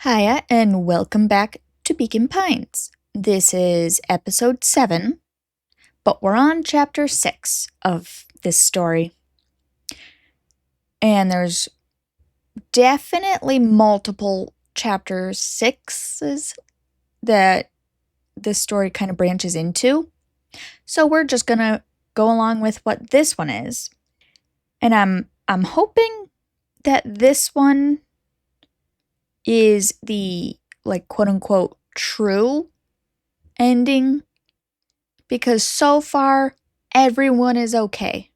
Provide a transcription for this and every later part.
Hiya, and welcome back to Beacon Pines. This is episode 7, but we're on chapter 6 of this story. And there's definitely multiple chapter 6s that this story kind of branches into. So we're just gonna go along with what this one is. And I'm hoping that this one is the quote unquote true ending, because so far everyone is okay.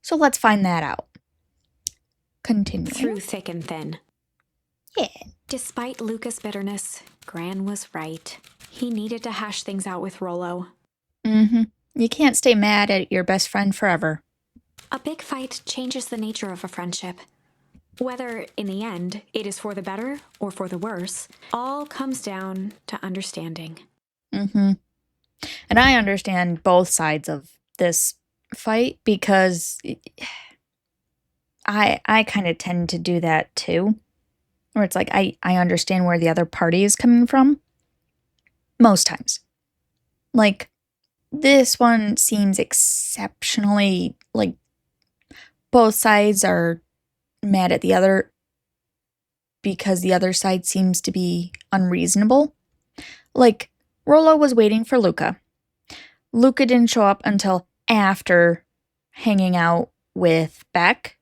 So let's find that out. Continue. Through thick and thin. Yeah. Despite Luka's bitterness, Gran was right. He needed to hash things out with Rolo. You can't stay mad at your best friend forever. A big fight changes the nature of a friendship. Whether, in the end, it is for the better or for the worse, all comes down to understanding. And I understand both sides of this fight because I kind of tend to do that too. Where it's like I understand where the other party is coming from. Most times. Like, this one seems exceptionally, both sides are mad at the other because the other side seems to be unreasonable. Like, Rolo was waiting for Luka. Luka didn't show up until after hanging out with Beck.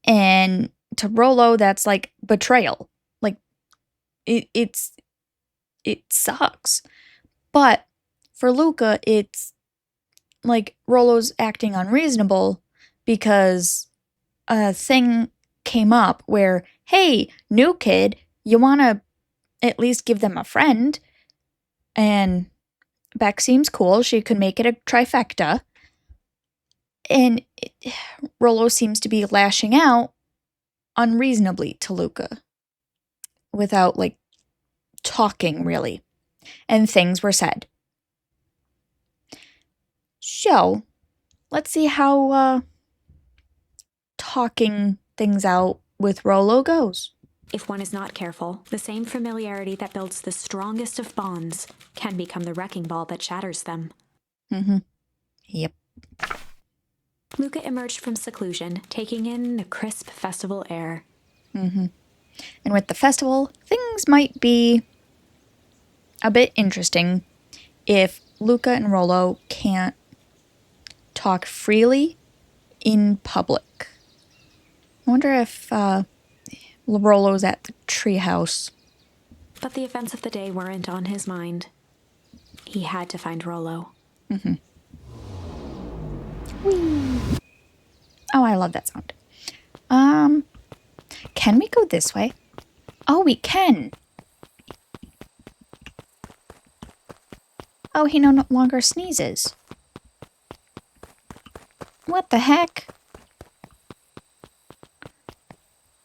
And to Rolo, that's like betrayal. Like, it sucks. But for Luka, it's like Rolo's acting unreasonable because a thing came up where, hey, new kid, you want to at least give them a friend. And Beck seems cool. She could make it a trifecta. And Rolo seems to be lashing out unreasonably to Luka without, talking, really. And things were said. So, let's see how talking things out with Rolo goes. If one is not careful, the same familiarity that builds the strongest of bonds can become the wrecking ball that shatters them. Yep. Luka emerged from seclusion, taking in the crisp festival air. And with the festival, things might be a bit interesting if Luka and Rolo can't talk freely in public. I wonder if Rolo's at the treehouse. But the events of the day weren't on his mind. He had to find Rolo. Whee. Oh, I love that sound. Can we go this way? Oh, we can. Oh, he no longer sneezes. What the heck?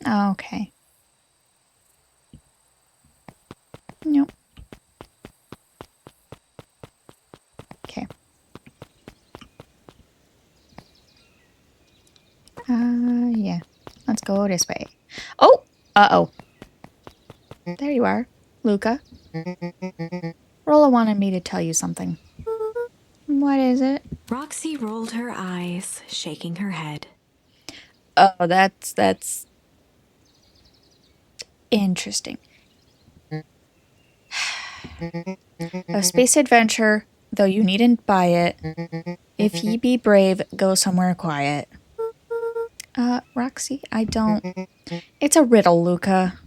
Oh, okay. Nope. Okay. Yeah. Let's go this way. Oh! Uh-oh. There you are, Luka. Rolo wanted me to tell you something. What is it? Roxy rolled her eyes, shaking her head. Oh, that's interesting. A space adventure, though you needn't buy it. If ye be brave, go somewhere quiet. Roxy, I don't... It's a riddle, Luka.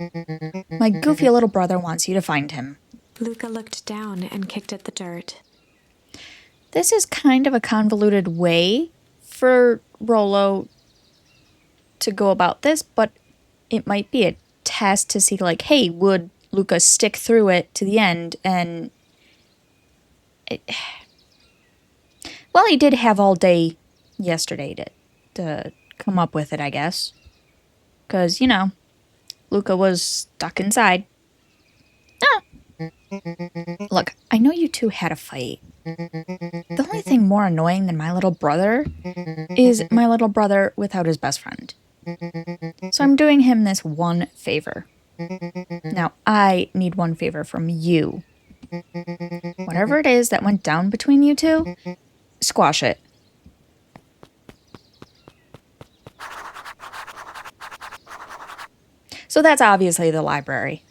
My goofy little brother wants you to find him. Luka looked down and kicked at the dirt. This is kind of a convoluted way for Rolo to go about this, but it might be a test to see, hey, would Luka stick through it to the end? And well, he did have all day yesterday to come up with it, I guess. Because, Luka was stuck inside. Look, I know you two had a fight. The only thing more annoying than my little brother is my little brother without his best friend. So I'm doing him this one favor. Now, I need one favor from you. Whatever it is that went down between you two, squash it. So that's obviously the library.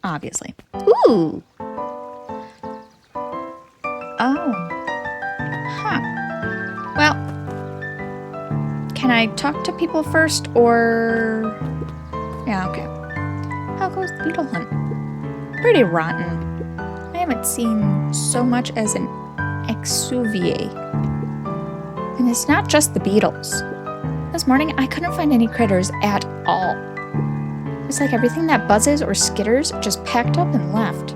Obviously. Ooh! Oh. Huh. Well, can I talk to people first, or... Yeah, okay. How goes the beetle hunt? Pretty rotten. I haven't seen so much as an exuviae. And it's not just the beetles. This morning, I couldn't find any critters at all. It's like everything that buzzes or skitters just packed up and left.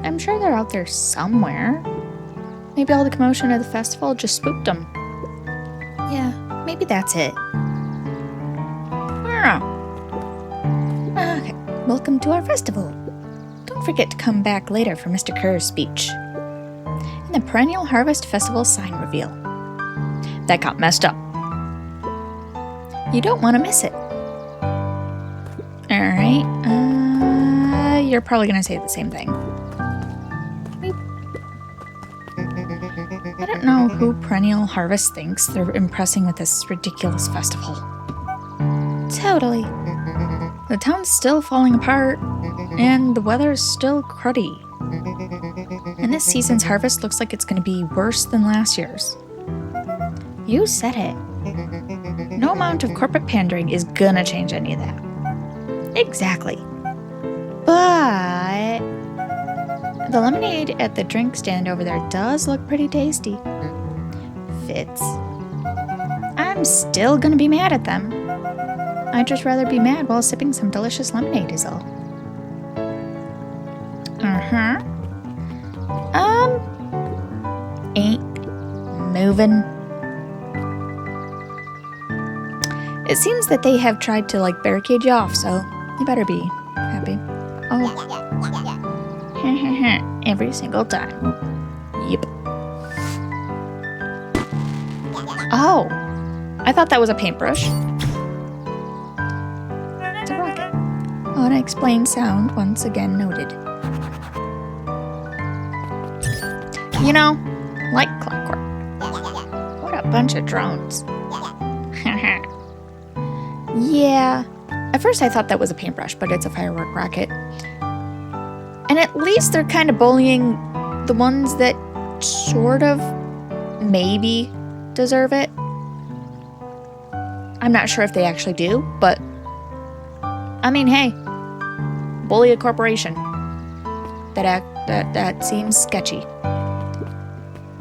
I'm sure they're out there somewhere. Maybe all the commotion of the festival just spooked them. Yeah, maybe that's it. I don't know. Okay, welcome to our festival. Don't forget to come back later for Mr. Kerr's speech. And the Perennial Harvest Festival sign reveal. That got messed up. You don't want to miss it. Alright, you're probably going to say the same thing. I don't know who Perennial Harvest thinks they're impressing with this ridiculous festival. Totally. The town's still falling apart, and the weather's still cruddy. And this season's harvest looks like it's going to be worse than last year's. You said it. No amount of corporate pandering is gonna change any of that. Exactly. But the lemonade at the drink stand over there does look pretty tasty. Fits. I'm still gonna be mad at them. I'd just rather be mad while sipping some delicious lemonade is all. Ain't moving. It seems that they have tried to, barricade you off, so you better be happy. Oh. Every single time. Yep. Oh. I thought that was a paintbrush. It's a rocket. Unexplained sound once again noted. You know, like clockwork. What a bunch of drones. Yeah, at first I thought that was a paintbrush, but it's a firework rocket. And at least they're kind of bullying the ones that sort of, maybe, deserve it. I'm not sure if they actually do, but, I mean, hey, bully a corporation. That seems sketchy.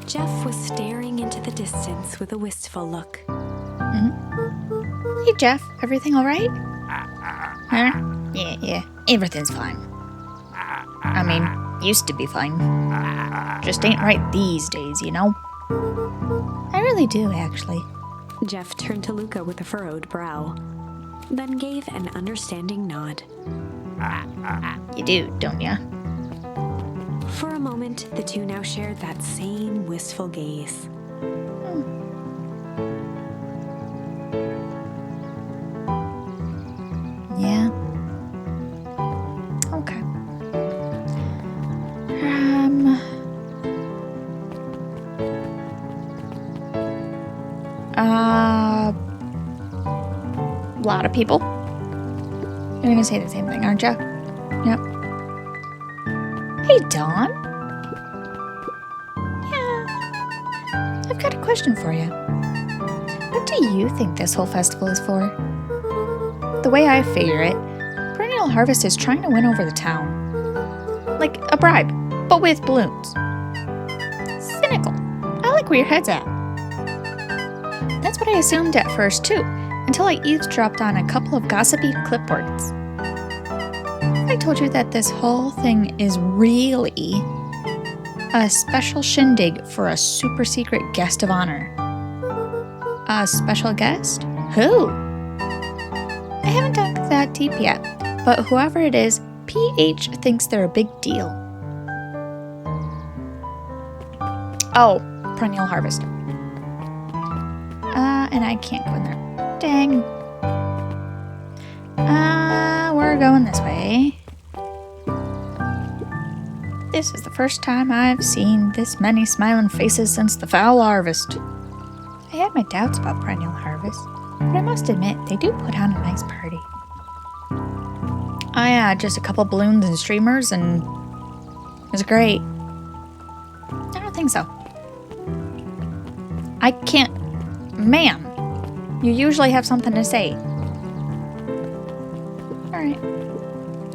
Jeff was staring into the distance with a wistful look. Hey, Jeff, everything all right? Huh? Yeah, everything's fine. I mean, used to be fine. Just ain't right these days, you know? I really do, actually. Jeff turned to Luka with a furrowed brow, then gave an understanding nod. You do, don't ya? For a moment, the two now shared that same wistful gaze. Yeah. Okay. A lot of people. You're gonna say the same thing, aren't you? Yep. Hey, Dawn. Yeah. I've got a question for you. What do you think this whole festival is for? The way I figure it, Perennial Harvest is trying to win over the town. Like a bribe, but with balloons. Cynical. I like where your head's at. That's what I assumed at first, too, until I eavesdropped on a couple of gossipy clipboards. I told you that this whole thing is really a special shindig for a super secret guest of honor. A special guest? Who? I haven't dug that deep yet, but whoever it is, PH thinks they're a big deal. Oh, Perennial Harvest. and I can't go in there. Dang. We're going this way. This is the first time I've seen this many smiling faces since the foul harvest. I had my doubts about perennial harvest, but I must admit, they do put on a nice party. Just a couple balloons and streamers, and it was great. I don't think so. I can't... Ma'am, you usually have something to say. Alright.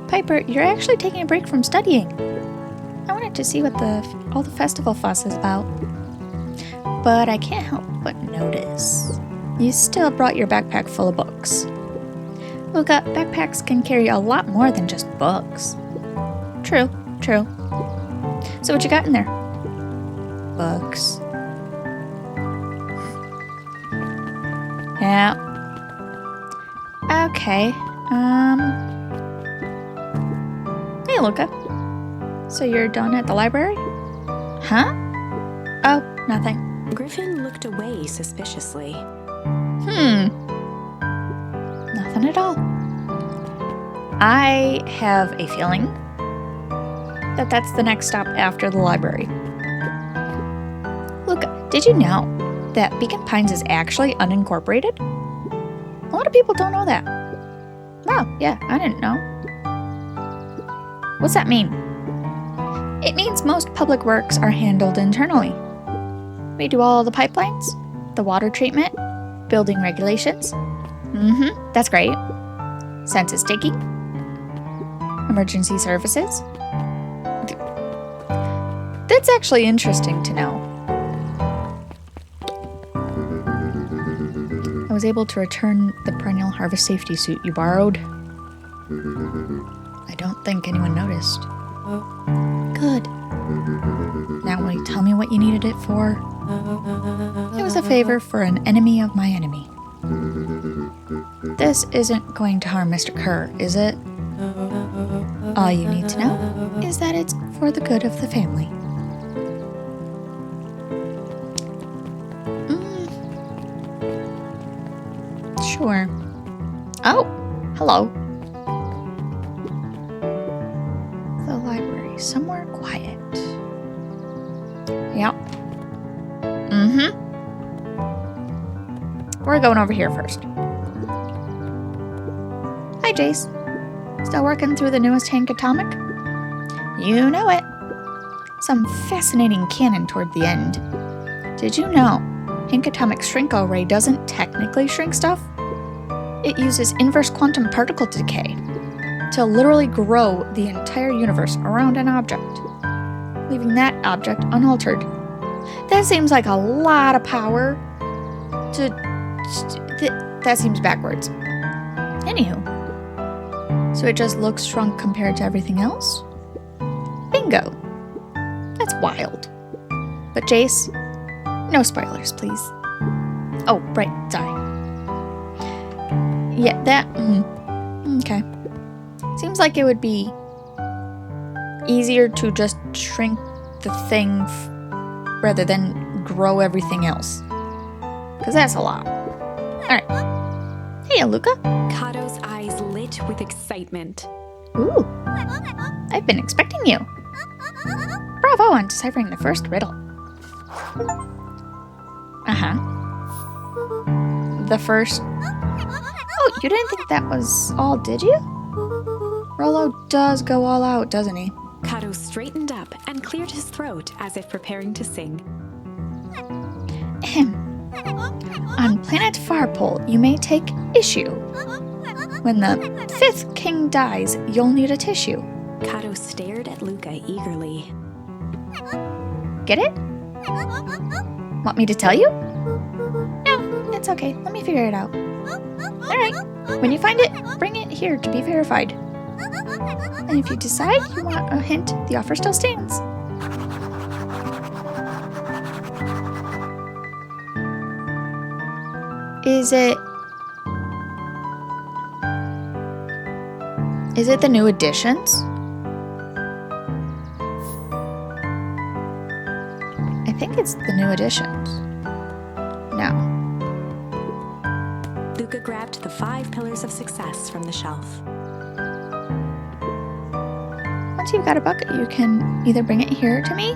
Piper, you're actually taking a break from studying. I wanted to see what all the festival fuss is about. But I can't help but notice. You still brought your backpack full of books. Luka, backpacks can carry a lot more than just books. True. So what you got in there? Books. Yeah. Okay. Hey, Luka. So you're done at the library? Huh? Oh, nothing. Griffin looked away suspiciously. Nothing at all. I have a feeling that that's the next stop after the library. Luka, did you know that Beacon Pines is actually unincorporated? A lot of people don't know that. Oh, yeah, I didn't know. What's that mean? It means most public works are handled internally. We do all the pipelines, the water treatment, building regulations. That's great. Census taking, emergency services. That's actually interesting to know. I was able to return the perennial harvest safety suit you borrowed. I don't think anyone noticed. Good. Now will you tell me what you needed it for? It was a favor for an enemy of my enemy. This isn't going to harm Mr. Kerr, is it? All you need to know is that it's for the good of the family. Sure. Oh, hello. The library, somewhere quiet. Yep. We're going over here first. Hi, Jace. Still working through the newest Hank Atomic? You know it. Some fascinating canon toward the end. Did you know Hank Atomic's Shrinko ray doesn't technically shrink stuff? It uses inverse quantum particle decay to literally grow the entire universe around an object, leaving that object unaltered. That seems like a lot of power that seems backwards. Anywho, so it just looks shrunk compared to everything else? Bingo. That's wild. But Jace, no spoilers, please. Oh, right, sorry. Yeah, that, okay. Seems like it would be easier to just shrink the thing rather than grow everything else. Because that's a lot. Alright. Hey, Luka. Kato's eyes lit with excitement. Ooh. I've been expecting you. Bravo on deciphering the first riddle. The first... Oh, you didn't think that was all, did you? Rolo does go all out, doesn't he? Kato straightened up and cleared his throat as if preparing to sing. On planet Farpole, you may take issue. When the 5th king dies, you'll need a tissue. Kato stared at Luka eagerly. Get it? Want me to tell you? No, it's okay. Let me figure it out. Alright, when you find it, bring it here to be verified. And if you decide you want a hint, the offer still stands. Is it the new editions? I think it's the new editions. No. Luka grabbed the 5 pillars of success from the shelf. Once you've got a bucket, you can either bring it here to me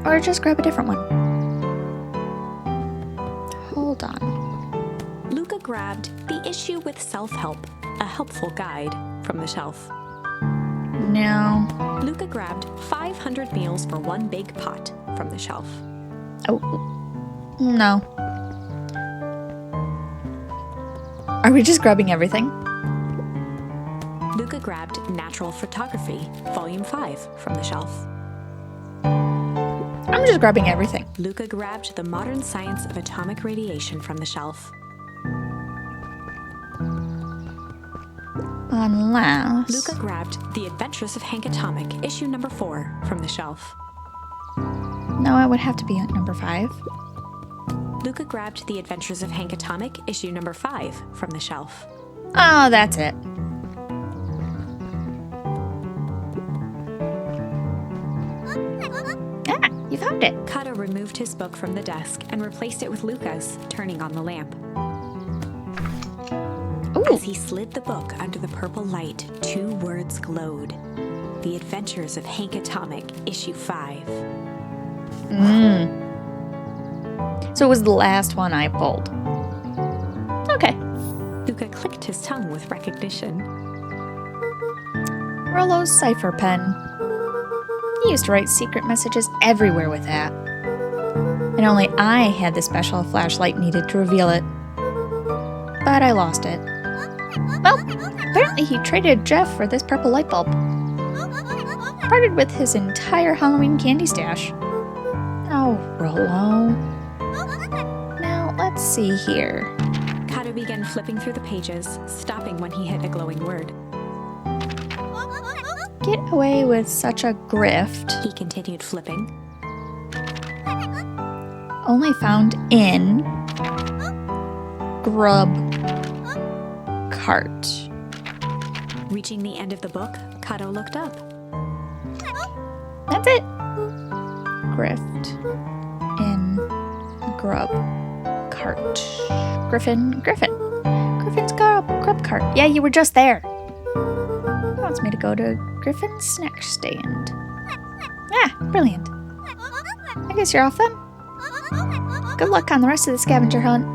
or just grab a different one. Hold on. Luka grabbed The Issue with Self-Help, a helpful guide, from the shelf. No. Luka grabbed 500 meals for 1 big pot from the shelf. Oh. No. Are we just grabbing everything? Luka grabbed Natural Photography, Volume 5 from the shelf. I'm just grabbing everything. Luka grabbed The Modern Science of Atomic Radiation from the shelf. Unless... Luka grabbed The Adventures of Hank Atomic, issue number 4 from the shelf. No, it would have to be at number 5. Luka grabbed The Adventures of Hank Atomic, issue number 5 from the shelf. Oh, that's it. Ah, you found it. Kato removed his book from the desk and replaced it with Luka's, turning on the lamp. Ooh. As he slid the book under the purple light, 2 words glowed. The Adventures of Hank Atomic, issue 5. So it was the last one I pulled. Okay. Luka clicked his tongue with recognition. Rolo's cipher pen. He used to write secret messages everywhere with that. And only I had the special flashlight needed to reveal it. But I lost it. Well, apparently he traded Jeff for this purple light bulb. Parted with his entire Halloween candy stash. Oh, Rolo. Now, let's see here. Kato began flipping through the pages, stopping when he hit a glowing word. Get away with such a grift. He continued flipping. Only found in grub cart. Reaching the end of the book, Kato looked up. That's it. Grift in grub cart. Griffin. Griffin's grub cart. Yeah, you were just there. He wants me to go to Griffin's snack stand. Ah, brilliant. I guess you're off then. Good luck on the rest of the scavenger hunt.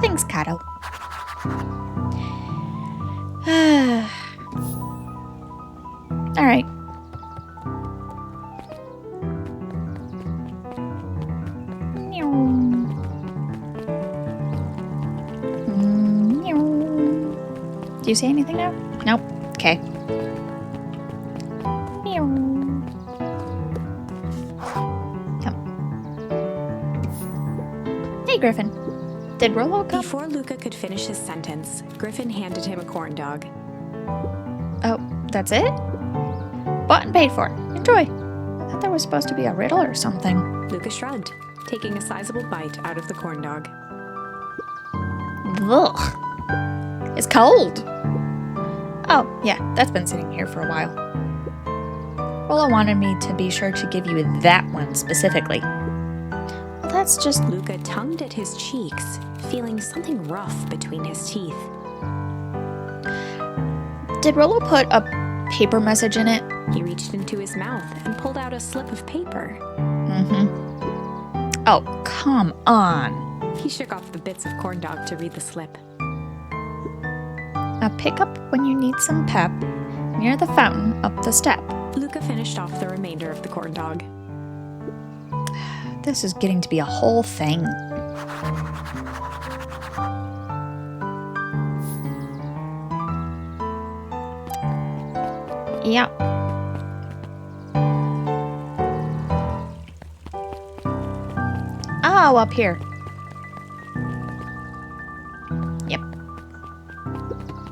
Thanks, Kato. Alright. Do you say anything now? Nope. Okay. Come. Hey, Griffin. Did Rolo come? Before Luka could finish his sentence, Griffin handed him a corn dog. Oh, that's it? Bought and paid for. Enjoy. I thought there was supposed to be a riddle or something. Luka shrugged, taking a sizable bite out of the corn dog. Ugh. It's cold. Oh, yeah, that's been sitting here for a while. Rolo wanted me to be sure to give you that one specifically. Well, that's just... Luka tongued at his cheeks, feeling something rough between his teeth. Did Rolo put a paper message in it? He reached into his mouth and pulled out a slip of paper. Mm-hmm. Oh, come on. He shook off the bits of corn dog to read the slip. A pickup when you need some pep, near the fountain up the step. Luka finished off the remainder of the corn dog. This is getting to be a whole thing. Yeah. Oh, up here. Yep.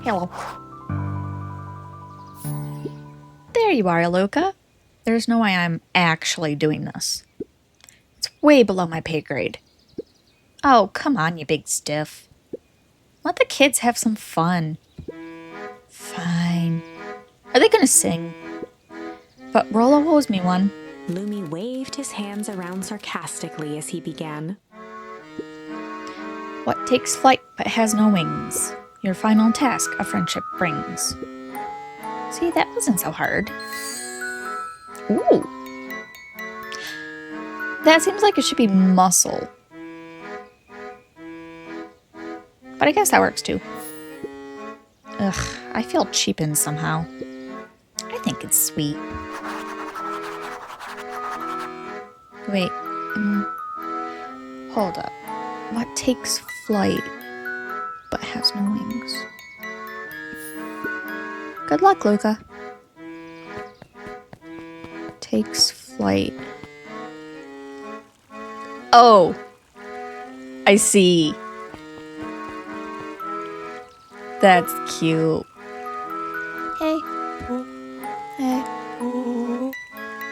Hello. There you are, Luka. There's no way I'm actually doing this. It's way below my pay grade. Oh, come on, you big stiff. Let the kids have some fun. Fine. Are they gonna sing? But Rolo owes me one. Lumi waved his hands around sarcastically as he began. What takes flight but has no wings? Your final task a friendship brings. See, that wasn't so hard. Ooh. That seems like it should be muscle. But I guess that works too. Ugh, I feel cheapened somehow. I think it's sweet. Wait, hold up. What takes flight but has no wings? Good luck, Luka. Takes flight. Oh! I see. That's cute. Hey. Hey.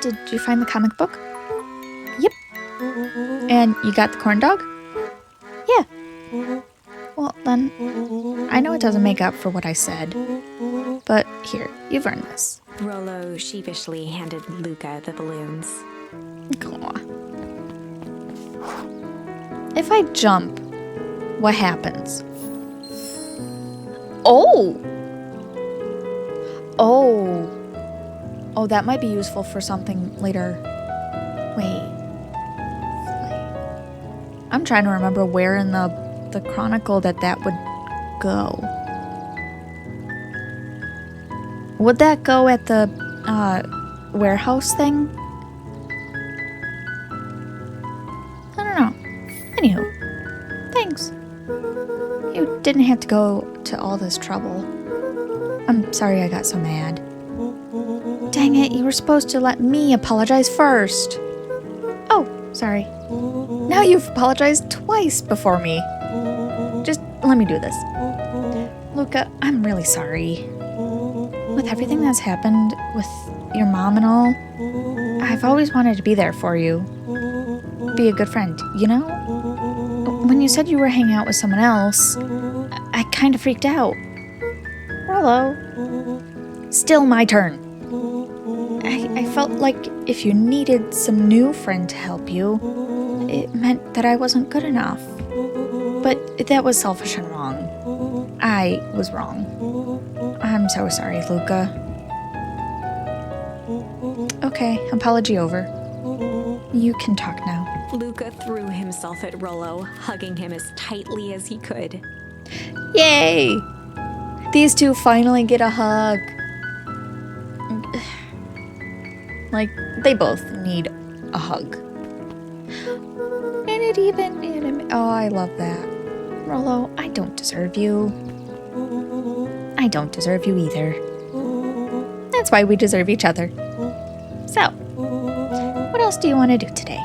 Did you find the comic book? Yep. And you got the corn dog? Yeah. Well, then, I know it doesn't make up for what I said, but here, you've earned this. Rolo sheepishly handed Luka the balloons. Aw. If I jump, what happens? Oh! Oh. Oh, that might be useful for something later. Wait. I'm trying to remember where in the chronicle that would go. Would that go at the warehouse thing? I don't know. Anywho, thanks. You didn't have to go to all this trouble. I'm sorry I got so mad. Dang it, you were supposed to let me apologize first. Oh, sorry. Now you've apologized twice before me. Just let me do this. Luka, I'm really sorry. With everything that's happened with your mom and all, I've always wanted to be there for you. Be a good friend, you know? When you said you were hanging out with someone else, I kind of freaked out. Rolo. Still my turn. I felt like if you needed some new friend to help you, it meant that I wasn't good enough. But that was selfish and wrong. I was wrong. I'm so sorry, Luka. Okay, apology over. You can talk now. Luka threw himself at Rolo, hugging him as tightly as he could. Yay! These two finally get a hug. Like, they both need a hug. And it even... Oh, I love that. Rolo, I don't deserve you. I don't deserve you either. That's why we deserve each other. So, what else do you want to do today?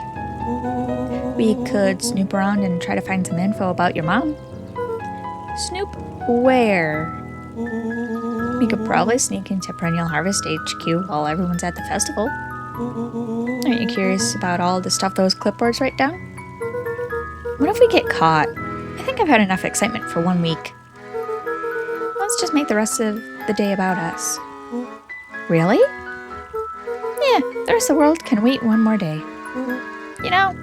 We could snoop around and try to find some info about your mom. Snoop where? We could probably sneak into Perennial Harvest HQ while everyone's at the festival. Aren't you curious about all the stuff those clipboards write down? What if we get caught? I think I've had enough excitement for 1 week. Let's just make the rest of the day about us. Really? Yeah, the rest of the world can wait 1 more day. You know,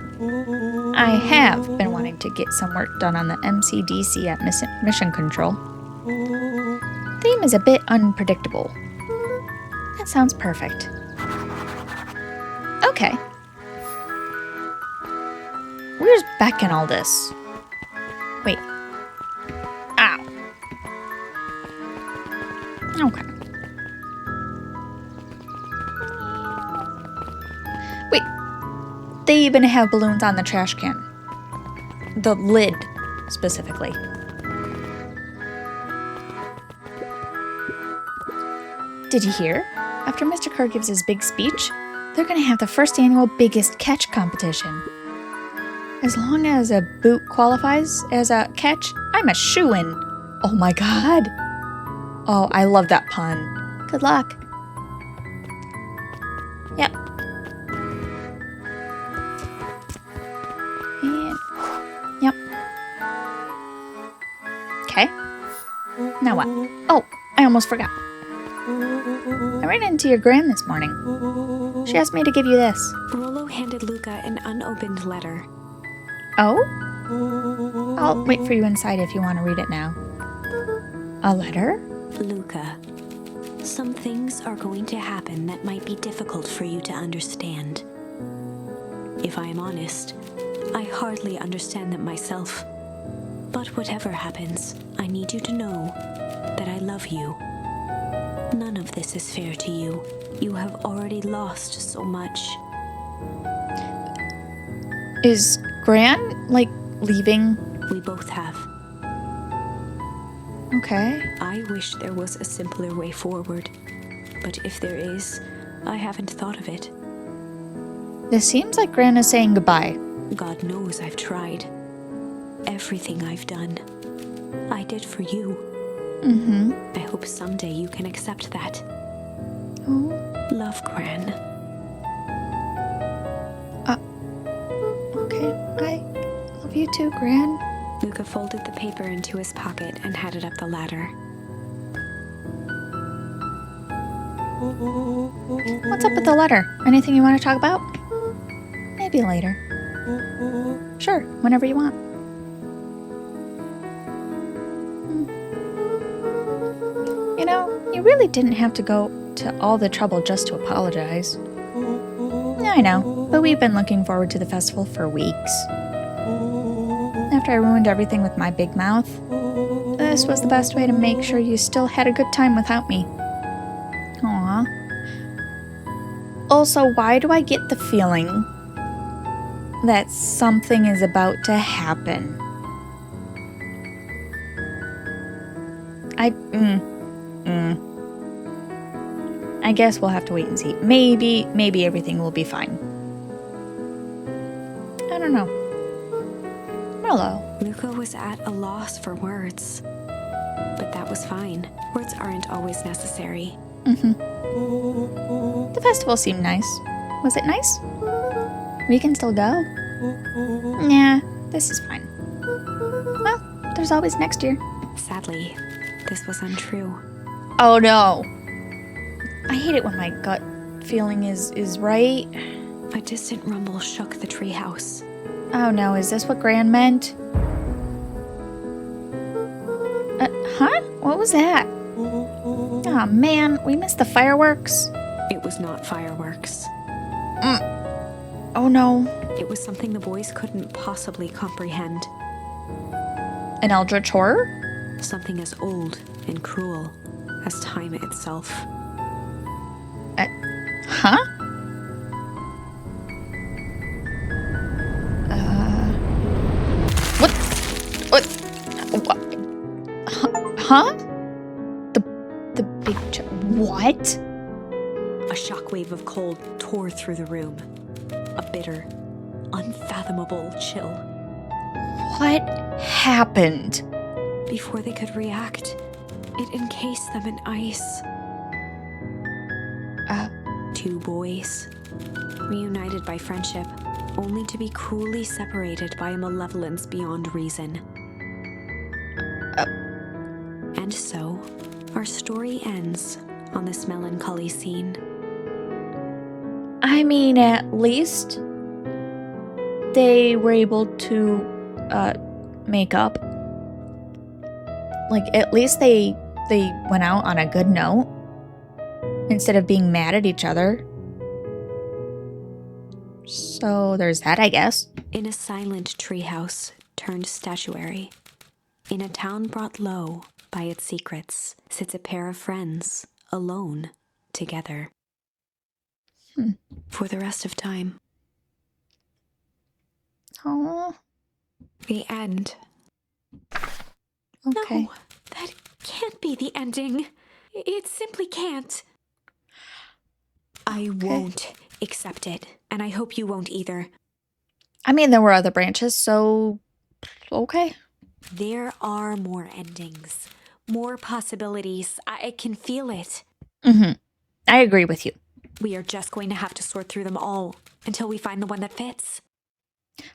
I have been wanting to get some work done on the MCDC at Mission Control. Theme is a bit unpredictable. That sounds perfect. Okay. Where's Beck in all this? Wait. Ow. Okay. Wait. They even have balloons on the trash can. The lid, specifically. Did you hear? After Mr. Kerr gives his big speech, they're going to have the first annual Biggest Catch competition. As long as a boot qualifies as a catch, I'm a shoo-in. Oh my god. Oh, I love that pun. Good luck. Yep. And, yep. Okay. Now what? Oh, I almost forgot. I ran into your gran this morning. She asked me to give you this. Rolo handed Luka an unopened letter. Oh? I'll wait for you inside if you want to read it now. A letter? Luka, some things are going to happen that might be difficult for you to understand. If I am honest, I hardly understand them myself. But whatever happens, I need you to know that I love you. None of this is fair to you. You have already lost so much. Is Gran, like, leaving? We both have. Okay. I wish there was a simpler way forward. But if there is, I haven't thought of it. This seems like Gran is saying goodbye. God knows I've tried. Everything I've done, I did for you. Mm-hmm. I hope someday you can accept that. Oh. Love, Gran. Okay. I love you too, Gran. Luka folded the paper into his pocket and headed up the ladder. What's up with the letter? Anything you want to talk about? Maybe later. Sure, whenever you want. You know, you really didn't have to go to all the trouble just to apologize. I know, but we've been looking forward to the festival for weeks. After I ruined everything with my big mouth, this was the best way to make sure you still had a good time without me. Aww. Also, why do I get the feeling that something is about to happen? I guess we'll have to wait and see. Maybe everything will be fine. I don't know. Rolo. Luka was at a loss for words. But that was fine. Words aren't always necessary. The festival seemed nice. Was it nice? We can still go? Nah, this is fine. Well, there's always next year. Sadly, this was untrue. Oh no. I hate it when my gut feeling is right. A distant rumble shook the treehouse. Oh no, is this what Gran meant? Huh? What was that? Oh man, we missed the fireworks. It was not fireworks. Oh no. It was something the boys couldn't possibly comprehend. An eldritch horror? Something as old and cruel as time itself. Huh? What? Huh? The big what? A shockwave of cold tore through the room. A bitter, unfathomable chill. What happened? Before they could react, it encased them in ice. Two boys, reunited by friendship, only to be cruelly separated by a malevolence beyond reason. And so, our story ends on this melancholy scene. I mean, at least they were able to make up. Like, at least they went out on a good note instead of being mad at each other. So there's that, I guess. In a silent treehouse turned statuary, in a town brought low by its secrets, sits a pair of friends, alone, together. For the rest of time. Oh, The end. okay. No, that can't be the ending. It simply can't. I won't accept it, and I hope you won't either. I mean, there were other branches, so okay. There are more endings, more possibilities. I can feel it. I agree with you. We are just going to have to sort through them all until we find the one that fits.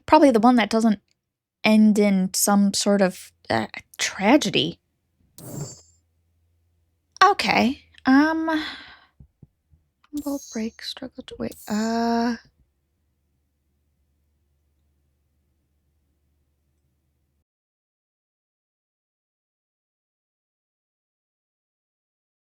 Probably the one that doesn't end in some sort of tragedy. Okay. Will break, struggle to wait.